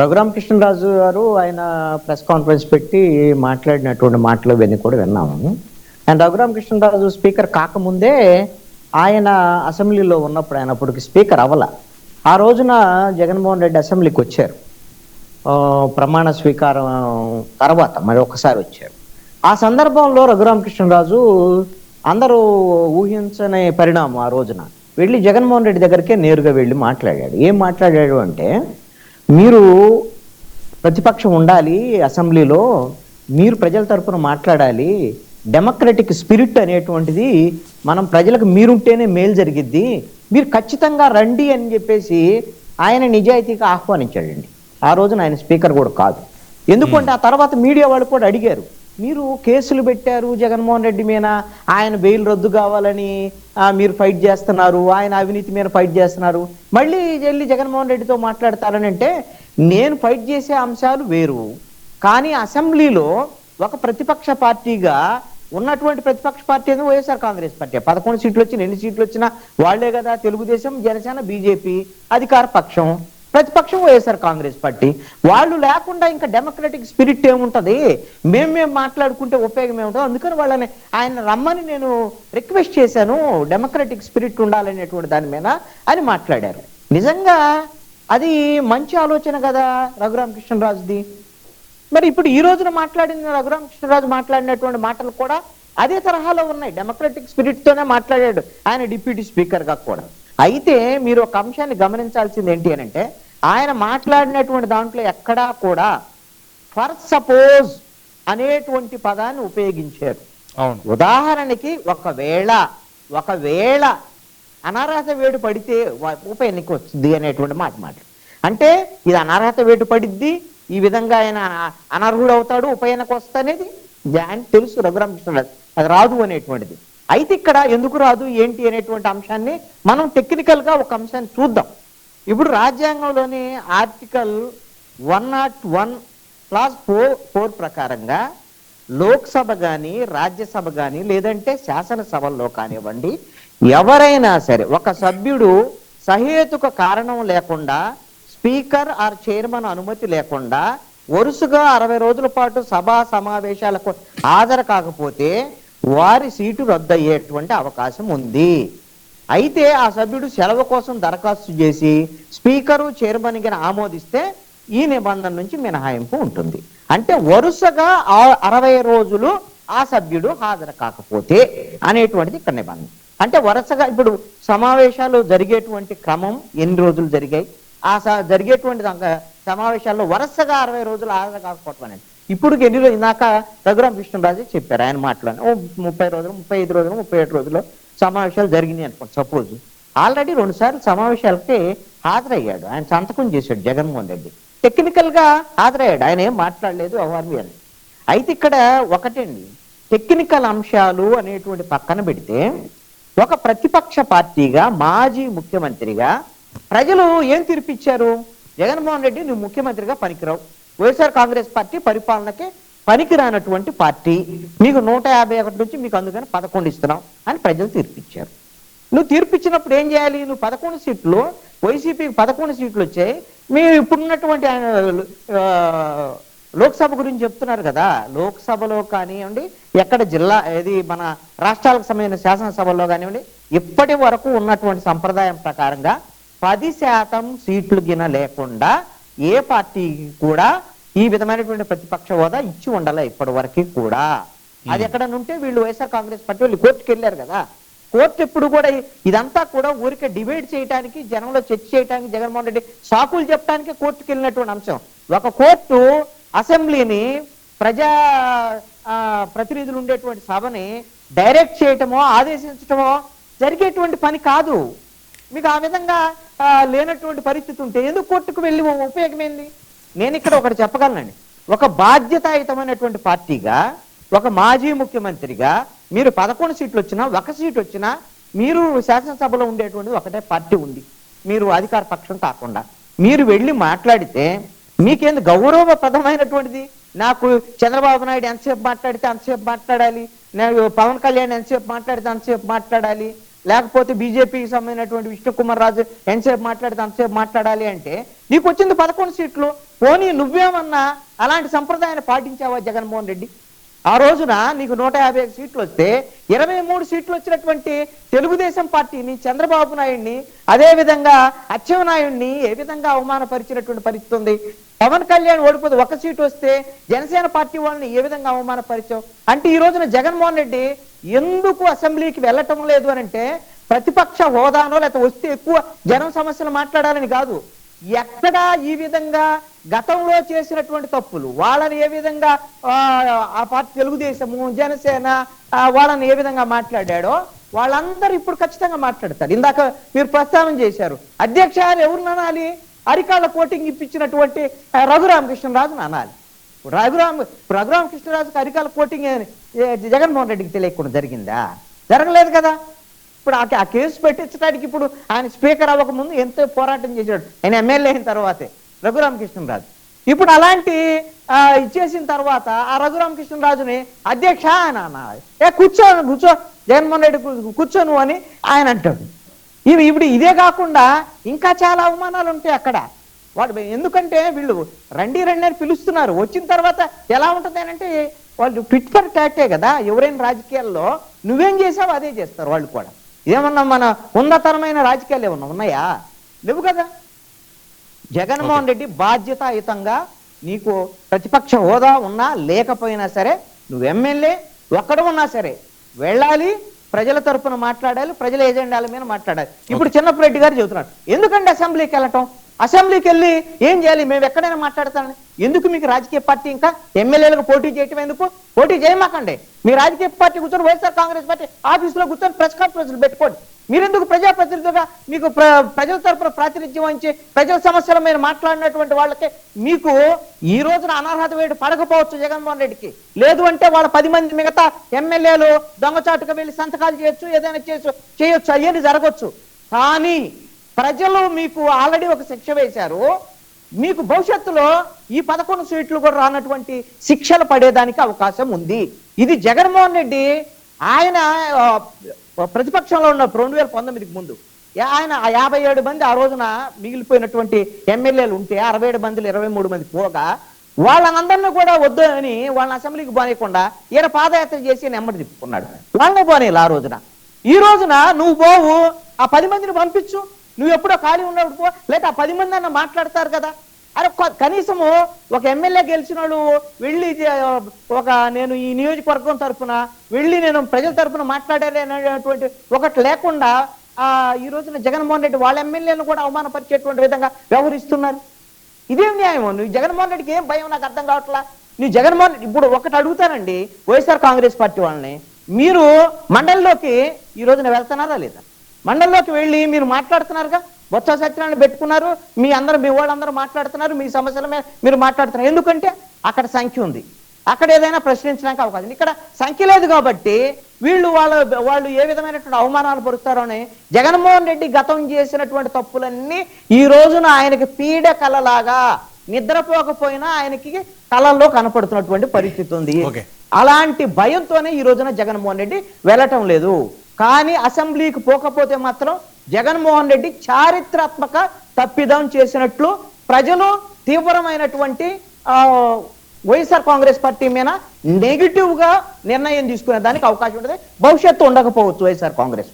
రఘురామకృష్ణరాజు గారు ఆయన press conference పెట్టి మాట్లాడినటువంటి మాటలు ఇవన్నీ కూడా విన్నాము. అండ్ రఘురామకృష్ణరాజు స్పీకర్ కాకముందే ఆయన అసెంబ్లీలో ఉన్నప్పుడు ఆయన అప్పటికి స్పీకర్ అవ్వాల. ఆ రోజున జగన్మోహన్ రెడ్డి అసెంబ్లీకి వచ్చారు. ప్రమాణ స్వీకారం తర్వాత మరి ఒకసారి వచ్చారు. ఆ సందర్భంలో రఘురామకృష్ణరాజు అందరూ ఊహించని పరిణామం ఆ రోజున వెళ్ళి జగన్మోహన్ రెడ్డి దగ్గరికే నేరుగా వెళ్ళి మాట్లాడాడు. ఏం మాట్లాడాడు అంటే, మీరు ప్రతిపక్షం ఉండాలి అసెంబ్లీలో, మీరు ప్రజల తరపున మాట్లాడాలి, డెమోక్రటిక్ స్పిరిట్ అనేటువంటిది మనం ప్రజలకు మీరుంటేనే మేలు జరిగిద్ది, మీరు ఖచ్చితంగా రండి అని చెప్పేసి ఆయన నిజాయితీగా ఆహ్వానించాడండి. ఆ రోజున ఆయన స్పీకర్ కూడా కాదు. ఎందుకంటే ఆ తర్వాత మీడియా వాళ్ళు కూడా అడిగారు, మీరు కేసులు పెట్టారు జగన్మోహన్ రెడ్డి మీద, ఆయన బెయిల్ రద్దు కావాలని మీరు ఫైట్ చేస్తున్నారు, ఆయన అవినీతి మీద ఫైట్ చేస్తున్నారు, మళ్ళీ వెళ్ళి జగన్మోహన్ రెడ్డితో మాట్లాడతారని అంటే, నేను ఫైట్ చేసే అంశాలు వేరు, కానీ అసెంబ్లీలో ఒక ప్రతిపక్ష పార్టీగా ఉన్నటువంటి ప్రతిపక్ష పార్టీ అనేది వైఎస్ఆర్ కాంగ్రెస్ పార్టీ. 11 సీట్లు వచ్చిన, ఎన్ని సీట్లు వచ్చినా వాళ్లే కదా. తెలుగుదేశం, జనసేన, బీజేపీ అధికార పక్షం, ప్రతిపక్షం వైఎస్ఆర్ కాంగ్రెస్ పార్టీ. వాళ్ళు లేకుండా ఇంకా డెమోక్రటిక్ స్పిరిట్ ఏముంటది, మేము మాట్లాడుకుంటే ఉపయోగం ఏముంటుంది, అందుకని వాళ్ళని ఆయన రమ్మని నేను రిక్వెస్ట్ చేశాను, డెమోక్రటిక్ స్పిరిట్ ఉండాలనేటువంటి దాని మీద అని మాట్లాడారు. నిజంగా అది మంచి ఆలోచన కదా రఘురామకృష్ణరాజుది. మరి ఇప్పుడు ఈ రోజున మాట్లాడిన రఘురామకృష్ణరాజు మాట్లాడినటువంటి మాటలు కూడా అదే తరహాలో ఉన్నాయి. డెమోక్రటిక్ స్పిరిట్ తోనే మాట్లాడాడు ఆయన డిప్యూటీ స్పీకర్ గా కూడా. అయితే మీరు ఒక అంశాన్ని గమనించాల్సింది ఏంటి అని అంటే, ఆయన మాట్లాడినటువంటి దాంట్లో ఎక్కడా కూడా ఫర్ సపోజ్ అనేటువంటి పదాన్ని ఉపయోగించారు. ఉదాహరణకి ఒకవేళ అనర్హత వేటు పడితే ఉప ఎన్నిక వస్తుంది అనేటువంటి మాట అంటే, ఇది అనర్హత వేటు పడిద్ది, ఈ విధంగా ఆయన అనర్హుడు అవుతాడు, ఉప ఎన్నిక వస్తనేది ఆయన తెలుసు రఘురామకృష్ణరాజు, అది రాదు అనేటువంటిది. అయితే ఇక్కడ ఎందుకు రాదు ఏంటి అనేటువంటి అంశాన్ని మనం టెక్నికల్ గా ఒక అంశాన్ని చూద్దాం. ఇప్పుడు రాజ్యాంగంలోని ఆర్టికల్ 101 క్లాస్ 4 ప్రకారంగా లోక్సభ కానీ, రాజ్యసభ కానీ, లేదంటే శాసనసభల్లో కానివ్వండి, ఎవరైనా సరే ఒక సభ్యుడు సహేతుక కారణం లేకుండా, స్పీకర్ ఆర్ చైర్మన్ అనుమతి లేకుండా వరుసగా 60 రోజుల పాటు సభా సమావేశాలకు హాజరు కాకపోతే వారి సీటు రద్దయ్యేటువంటి అవకాశం ఉంది. అయితే ఆ సభ్యుడు సెలవు కోసం దరఖాస్తు చేసి స్పీకరు, చైర్మన్ గా ఆమోదిస్తే ఈ నిబంధన నుంచి మినహాయింపు ఉంటుంది. అంటే వరుసగా 60 రోజులు ఆ సభ్యుడు హాజరు కాకపోతే అనేటువంటిది ఇక్కడ నిబంధన. అంటే వరుసగా ఇప్పుడు సమావేశాలు జరిగేటువంటి క్రమం ఎన్ని రోజులు జరిగాయి, ఆ జరిగేటువంటి సమావేశాల్లో వరుసగా 60 రోజులు హాజరు కాకపోవటం అనేది ఇప్పుడు ఎన్ని రోజులు, ఇందాక రఘురామకృష్ణరాజు చెప్పారు ఆయన మాటలను, 30 రోజులు, 35 రోజులు, 37 రోజులు సమావేశాలు జరిగినాయి అనుకోండి. సపోజ్ ఆల్రెడీ 2 సార్లు సమావేశాలకి హాజరయ్యాడు, ఆయన సంతకం చేశాడు జగన్మోహన్ రెడ్డి, టెక్నికల్ గా హాజరయ్యాడు, ఆయన ఏం మాట్లాడలేదు అవార్మి అని. అయితే ఇక్కడ ఒకటండి, టెక్నికల్ అంశాలు అనేటువంటి పక్కన పెడితే, ఒక ప్రతిపక్ష పార్టీగా మాజీ ముఖ్యమంత్రిగా ప్రజలు ఏం తీర్పిచ్చారు, జగన్మోహన్ రెడ్డి నువ్వు ముఖ్యమంత్రిగా పనికిరావు, వైఎస్ఆర్ కాంగ్రెస్ పార్టీ పరిపాలనకి పనికిరానటువంటి పార్టీ, మీకు 151 నుంచి మీకు అందుకని 11 ఇస్తున్నాం అని ప్రజలు తీర్పిచ్చారు. నువ్వు తీర్పిచ్చినప్పుడు ఏం చేయాలి, నువ్వు 11 సీట్లు, వైసీపీకి 11 సీట్లు వచ్చాయి, మీరు ఇప్పుడున్నటువంటి ఆయన లోక్సభ గురించి చెప్తున్నారు కదా, లోక్సభలో కానివ్వండి, ఎక్కడ జిల్లా ఏది మన రాష్ట్రాలకు సంబంధించిన శాసనసభల్లో కానివ్వండి, ఇప్పటి వరకు ఉన్నటువంటి సంప్రదాయం ప్రకారంగా 10% సీట్లు గిన లేకుండా ఏ పార్టీకి కూడా ఈ విధమైనటువంటి ప్రతిపక్ష హోదా ఇచ్చి ఉండాలి ఇప్పటి వరకు కూడా. అది ఎక్కడ ఉంటే వీళ్ళు వైఎస్ఆర్ కాంగ్రెస్ పార్టీ వాళ్ళు కోర్టుకు వెళ్ళారు కదా, కోర్టు ఎప్పుడు కూడా ఇదంతా కూడా ఊరికే డిబేట్ చేయడానికి, జనంలో చర్చ చేయడానికి, జగన్మోహన్ రెడ్డి సాకులు చెప్పడానికి కోర్టుకు వెళ్ళినటువంటి అంశం. ఒక కోర్టు అసెంబ్లీని, ప్రజా ప్రతినిధులు ఉండేటువంటి సభని డైరెక్ట్ చేయటమో ఆదేశించటమో జరిగేటువంటి పని కాదు. మీకు ఆ విధంగా లేనటువంటి పరిస్థితి ఉంటే ఎందుకు కోర్టుకు వెళ్ళి ఉపయోగమైంది? నేను ఇక్కడ ఒకటి చెప్పగలనండి, ఒక బాధ్యతాయుతమైనటువంటి పార్టీగా, ఒక మాజీ ముఖ్యమంత్రిగా మీరు 11 సీట్లు వచ్చినా, 1 సీట్ వచ్చినా, మీరు శాసనసభలో ఉండేటువంటిది ఒకటే పార్టీ ఉంది, మీరు అధికార పక్షం కాకుండా మీరు వెళ్ళి మాట్లాడితే మీకేంది గౌరవప్రదమైనటువంటిది? నాకు చంద్రబాబు నాయుడు ఎంతసేపు మాట్లాడితే అంతసేపు మాట్లాడాలి, నేను పవన్ కళ్యాణ్ ఎంతసేపు మాట్లాడితే అంతసేపు మాట్లాడాలి, లేకపోతే బీజేపీకి సంబంధించినటువంటి విష్ణుకుమార్ రాజు ఎంతసేపు మాట్లాడితే అంతసేపు మాట్లాడాలి అంటే నీకు వచ్చింది 11 సీట్లు. పోనీ నువ్వేమన్నా అలాంటి సంప్రదాయాన్ని పాటించావా జగన్మోహన్ రెడ్డి? ఆ రోజున నీకు 155 సీట్లు వస్తే 23 సీట్లు వచ్చినటువంటి తెలుగుదేశం పార్టీని, చంద్రబాబు నాయుడిని, అదే విధంగా అచ్చెన్నాయుడిని ఏ విధంగా అవమానపరిచినటువంటి పరిస్థితి ఉంది. పవన్ కళ్యాణ్ ఓడిపోతే 1 సీటు వస్తే జనసేన పార్టీ వాళ్ళని ఏ విధంగా అవమానపరిచావు అంటే ఈ రోజున జగన్మోహన్ రెడ్డి ఎందుకు అసెంబ్లీకి వెళ్ళటం లేదు అని అంటే ప్రతిపక్ష హోదానో లేకపోతే వస్తే ఎక్కువ జనం సమస్యలు మాట్లాడాలని కాదు, ఎక్కడా ఈ విధంగా గతంలో చేసినటువంటి తప్పులు వాళ్ళని ఏ విధంగా ఆ పార్టీ తెలుగుదేశము, జనసేన వాళ్ళని ఏ విధంగా మాట్లాడాడో వాళ్ళందరూ ఇప్పుడు ఖచ్చితంగా మాట్లాడతారు. ఇందాక మీరు ప్రస్తావన చేశారు, అధ్యక్ష ఎవరిని అనాలి? అరికాళ్ళ కోటింగ్ ఇప్పించినటువంటి రఘురామకృష్ణరాజును అనాలి. రఘురామకృష్ణరాజుకి అరికాళ్ళ కోటింగ్ జగన్మోహన్ రెడ్డికి తెలియకుండా జరిగిందా? జరగలేదు కదా. ఇప్పుడు ఆ కేసు పెట్టించడానికి ఇప్పుడు ఆయన స్పీకర్ అవ్వకముందు ఎంతో పోరాటం చేశాడు, ఆయన ఎమ్మెల్యే అయిన తర్వాతే రఘురామకృష్ణరాజు. ఇప్పుడు అలాంటి ఇచ్చేసిన తర్వాత ఆ రఘురామకృష్ణరాజుని అధ్యక్ష అని అనాలి. కూర్చో జగన్మోహన్ రెడ్డి కూర్చోను అని ఆయన అంటాడు. ఇప్పుడు ఇదే కాకుండా ఇంకా చాలా అవమానాలు ఉంటాయి అక్కడ. వాడు ఎందుకంటే వీళ్ళు రండి రండి అని పిలుస్తున్నారు, వచ్చిన తర్వాత ఎలా ఉంటుంది అని అంటే వాళ్ళు ఫిట్ ఫర్ టాటే కదా. ఎవరైనా రాజకీయాల్లో నువ్వేం చేసావు అదే చేస్తారు వాళ్ళు కూడా. ఏమన్నా మన ఉన్నతరమైన రాజకీయాలు ఏమన్నా ఉన్నాయా? లేవు కదా. జగన్మోహన్ రెడ్డి బాధ్యతాయుతంగా నీకు ప్రతిపక్ష హోదా ఉన్నా లేకపోయినా సరే, నువ్వు ఎమ్మెల్యే ఒక్కడ ఉన్నా సరే వెళ్ళాలి, ప్రజల తరపున మాట్లాడాలి, ప్రజల ఏజెండాల మీద మాట్లాడాలి. ఇప్పుడు చిన్నప్పరెడ్డి గారు చెబుతున్నారు, ఎందుకంటే అసెంబ్లీకి వెళ్ళటం, అసెంబ్లీకి వెళ్ళి ఏం చేయాలి, మేము ఎక్కడైనా మాట్లాడతానని. ఎందుకు మీకు రాజకీయ పార్టీ ఇంకా ఎమ్మెల్యేలకు పోటీ చేయటం ఎందుకు? పోటీ చేయమాకండి. మీ రాజకీయ పార్టీ కూర్చొని వైఎస్ఆర్ కాంగ్రెస్ పార్టీ ఆఫీసులో కూర్చొని ప్రెస్ కాన్ఫరెన్స్లు పెట్టుకోండి. మీరెందుకు ప్రజాప్రతినిధులుగా మీకు ప్రజల తరపున ప్రాతినిధ్యం వహించి ప్రజల సమస్యల మీద మాట్లాడినటువంటి వాళ్ళకి మీకు ఈ రోజున అనర్హత వేడి పడకపోవచ్చు జగన్మోహన్ రెడ్డికి. లేదు అంటే వాళ్ళ 10 మంది మిగతా ఎమ్మెల్యేలు దొంగచాటుగా వెళ్ళి సంతకాలు చేయొచ్చు, ఏదైనా చేయొచ్చు, అయ్యేది జరగచ్చు. కానీ ప్రజలు మీకు ఆల్రెడీ ఒక శిక్ష వేశారు. మీకు భవిష్యత్తులో ఈ 11 సీట్లు కూడా రానటువంటి శిక్షలు పడేదానికి అవకాశం ఉంది. ఇది జగన్మోహన్ రెడ్డి ఆయన ప్రతిపక్షంలో ఉన్న 2019కి ముందు ఆయన 57 మంది ఆ రోజున మిగిలిపోయినటువంటి ఎమ్మెల్యేలు ఉంటే 67 మందిలో 23 మంది పోగా వాళ్ళనందరినీ కూడా వద్దు అని వాళ్ళని అసెంబ్లీకి పోనీయకుండా ఈయన పాదయాత్ర చేసి నెమ్మది తిప్పుకున్నాడు. వాళ్ళనే పోనీలు ఆ రోజున. ఈ రోజున నువ్వు పోవు, ఆ 10 మందిని పంపించు, నువ్వు ఎప్పుడో ఖాళీ ఉన్నప్పుడు పో, లేదా ఆ 10 మంది అన్న మాట్లాడతారు కదా. అరే కనీసము ఒక ఎమ్మెల్యే గెలిచిన వాళ్ళు వెళ్ళి నేను ఈ నియోజకవర్గం తరఫున వెళ్ళి నేను ప్రజల తరఫున మాట్లాడాలి అనేటువంటి ఒకటి లేకుండా ఈ రోజున జగన్మోహన్ రెడ్డి వాళ్ళ ఎమ్మెల్యేలను కూడా అవమానపరిచేటువంటి విధంగా వ్యవహరిస్తున్నారు. ఇదేం న్యాయం? నువ్వు జగన్మోహన్ రెడ్డికి ఏం భయం నాకు అర్థం కావట్లా. నువ్వు జగన్మోహన్ ఇప్పుడు ఒకటి అడుగుతానండి వైఎస్ఆర్ కాంగ్రెస్ పార్టీ వాళ్ళని, మీరు మండలిలోకి ఈ రోజున వెళ్తున్నారా లేదా? మండలిలోకి వెళ్ళి మీరు మాట్లాడుతున్నారుగా, బొత్స సత్యనారాయణ పెట్టుకున్నారు, మీ వాళ్ళందరూ మాట్లాడుతున్నారు, మీ సమస్యల మీద మీరు మాట్లాడుతున్నారు. ఎందుకంటే అక్కడ సంఖ్య ఉంది, అక్కడ ఏదైనా ప్రశ్నించడానికి అవకాశం. ఇక్కడ సంఖ్య లేదు కాబట్టి వాళ్ళు ఏ విధమైనటువంటి అవమానాలు పరుస్తారో అని జగన్మోహన్ రెడ్డి గతం చేసినటువంటి తప్పులన్నీ ఈ రోజున ఆయనకి పీడ కలలాగా నిద్రపోకపోయినా ఆయనకి కళల్లో కనపడుతున్నటువంటి పరిస్థితి ఉంది. అలాంటి భయంతోనే ఈ రోజున జగన్మోహన్ రెడ్డి వెళ్ళటం లేదు. కానీ అసెంబ్లీకి పోకపోతే మాత్రం జగన్మోహన్ రెడ్డి చారిత్రాత్మక తప్పిదం చేసినట్లు ప్రజలు తీవ్రమైనటువంటి వైఎస్ఆర్ కాంగ్రెస్ పార్టీ మీద నెగిటివ్ గా నిర్ణయం తీసుకునే దానికి అవకాశం ఉంటుంది. భవిష్యత్తు ఉండకపోవచ్చు వైఎస్ఆర్ కాంగ్రెస్.